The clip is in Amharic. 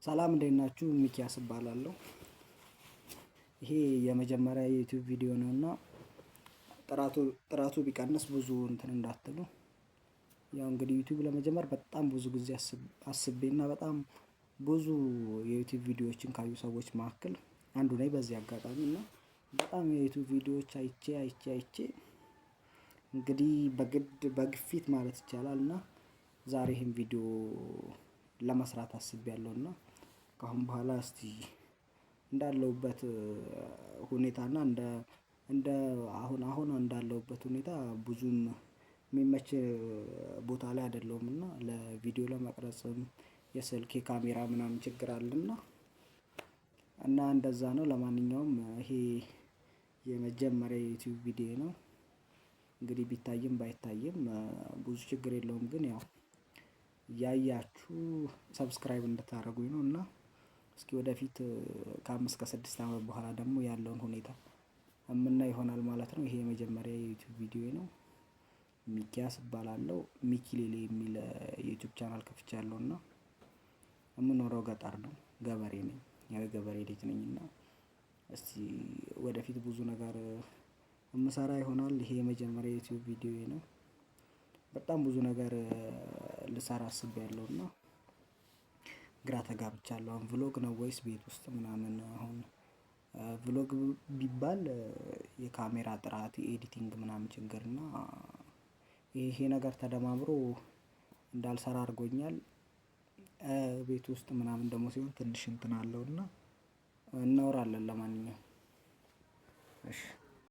ሰላም እንዴት ናችሁ? ሚኪያስ እባላለሁ። ይሄ የመጀመሪያ የዩቲዩብ ቪዲዮ ነው እና ጥራቱ ቢቀንስ ብዙ እንትን እንዳትሉ። ያው እንግዲህ ዩቲዩብ ለመጀመር በጣም ብዙ ጊዜ አስቤና በጣም ብዙ የዩቲዩብ ቪዲዮዎችን ካዩ ሰዎች መካከል አንዱ ነኝ። በዚህ አጋጣሚ እና በጣም የዩቲዩብ ቪዲዮዎች አይቼ እንግዲህ በግፊት ማለት ይቻላል እና ዛሬ ይሄን ቪዲዮ ለመስራት አስቤያለሁ እና ከአሁን በኋላ እስቲ እንዳለሁበት ሁኔታ እና እንደ አሁን እንዳለሁበት ሁኔታ ብዙም የሚመች ቦታ ላይ አይደለሁም እና ለቪዲዮ ለመቅረጽም የስልኬ ካሜራ ምናምን ችግር አለና እንደዛ ነው። ለማንኛውም ይሄ የመጀመሪያ የዩቲዩብ ቪዲዮ ነው። እንግዲህ ቢታይም ባይታይም ብዙ ችግር የለውም። ግን ያው ያያችሁ ሰብስክራይብ እንድታደርጉኝ ነው እና እስኪ ወደፊት ከ5 ከ6 አመት በኋላ ደግሞ ያለውን ሁኔታ የምናይ ይሆናል ማለት ነው። ይሄ የመጀመሪያ የዩቲዩብ ቪዲዮ ነው። ሚኪያስ እባላለሁ። ሚኪ ሌሌ የሚል የዩቲዩብ ቻናል ከፍቻለሁ እና የምኖረው ገጠር ነው። ገበሬ ነኝ። የገበሬ ልጅ ነኝ እና እስቲ ወደፊት ብዙ ነገር የምሰራ ይሆናል። ይሄ የመጀመሪያ የዩቲዩብ ቪዲዮዬ ነው። በጣም ብዙ ነገር ልሰራ አስቤያለሁ እና ግራ ተጋብቻለሁ። አሁን ቭሎግ ነው ወይስ ቤት ውስጥ ምናምን? አሁን ቭሎግ ቢባል የካሜራ ጥራት የኤዲቲንግ ምናምን ችግር እና ይሄ ነገር ተደማምሮ እንዳልሰራ አድርጎኛል። ቤት ውስጥ ምናምን ደግሞ ሲሆን ትንሽ እንትን አለው እና እናወራለን። ለማንኛውም እሺ